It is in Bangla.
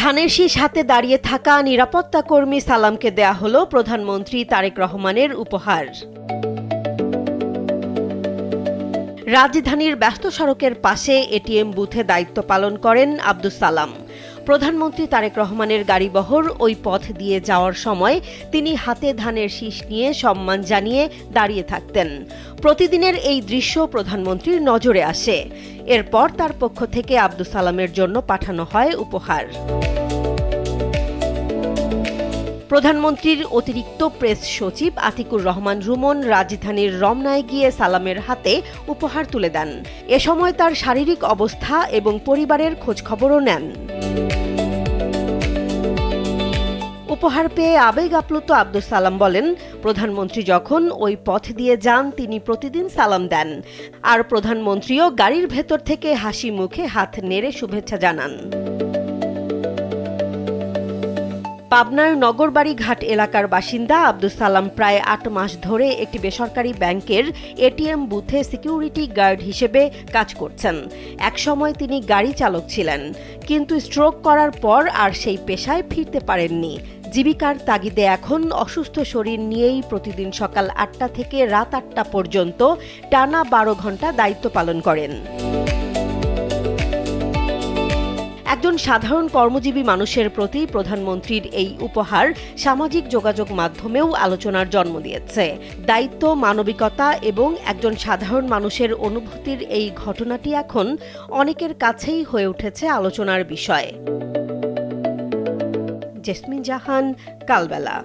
ধানের শীষ হাতে দাঁড়িয়ে থাকা নিরাপত্তা কর্মী সালামকে দেয়া হলো প্রধানমন্ত্রী তারেক রহমানের উপহার। রাজধানীর ব্যস্ত সড়কের পাশে এটিএম বুথে দায়িত্ব পালন করেন আব্দুস সালাম। প্রধানমন্ত্রী তারেক রহমানের গাড়িবহর ওই পথ দিয়ে যাওয়ার সময় তিনি হাতে ধানের শীষ নিয়ে সম্মান জানিয়ে দাঁড়িয়ে থাকতেন। প্রতিদিনের এই দৃশ্য প্রধানমন্ত্রীর নজরে আসে। এরপর তার পক্ষ থেকে আব্দুস সালামের জন্য পাঠানো হয় উপহার। প্রধানমন্ত্রীর অতিরিক্ত প্রেস সচিব আতিকুর রহমান রুমন রাজধানীর রমনায় গিয়ে সালামের হাতে উপহার তুলে দেন। এ সময় তার শারীরিক অবস্থা এবং পরিবারের খোঁজখবরও নেন। উপহার পেয়ে আবেগ আপ্লুত আব্দুস সালাম বলেন, প্রধানমন্ত্রী যখন ওই পথ দিয়ে যান তিনি প্রতিদিন সালাম দেন, আর প্রধানমন্ত্রীও গাড়ির ভেতর থেকে হাসি মুখে হাত নেড়ে শুভেচ্ছা জানান। পাবনার নগরবাড়ি ঘাট এলাকার বাসিন্দা আব্দুস সালাম প্রায় ৮ মাস ধরে একটি বেসরকারি ব্যাংকের এটিএম বুথে সিকিউরিটি গার্ড হিসেবে কাজ করছেন। একসময় তিনি গাড়ি চালক ছিলেন, কিন্তু স্ট্রোক করার পর আর সেই পেশায় ফিরতে পারেননি। জীবিকার তাগিদে এখন অসুস্থ শরীর নিয়েই প্রতিদিন সকাল ৮টা থেকে রাত ৮টা পর্যন্ত টানা ১২ ঘন্টা দায়িত্ব পালন করেন। একজন সাধারণ কর্মজীবী মানুষের প্রতি প্রধানমন্ত্রীর এই উপহার সামাজিক যোগাযোগ মাধ্যমেও আলোচনার জন্ম দিয়েছে। দায়িত্ব, মানবিকতা এবং একজন সাধারণ মানুষের অনুভূতির এই ঘটনাটি এখন অনেকের কাছেই হয়ে উঠেছে আলোচনার বিষয়। জেসমিন জাহান, কালবেলা।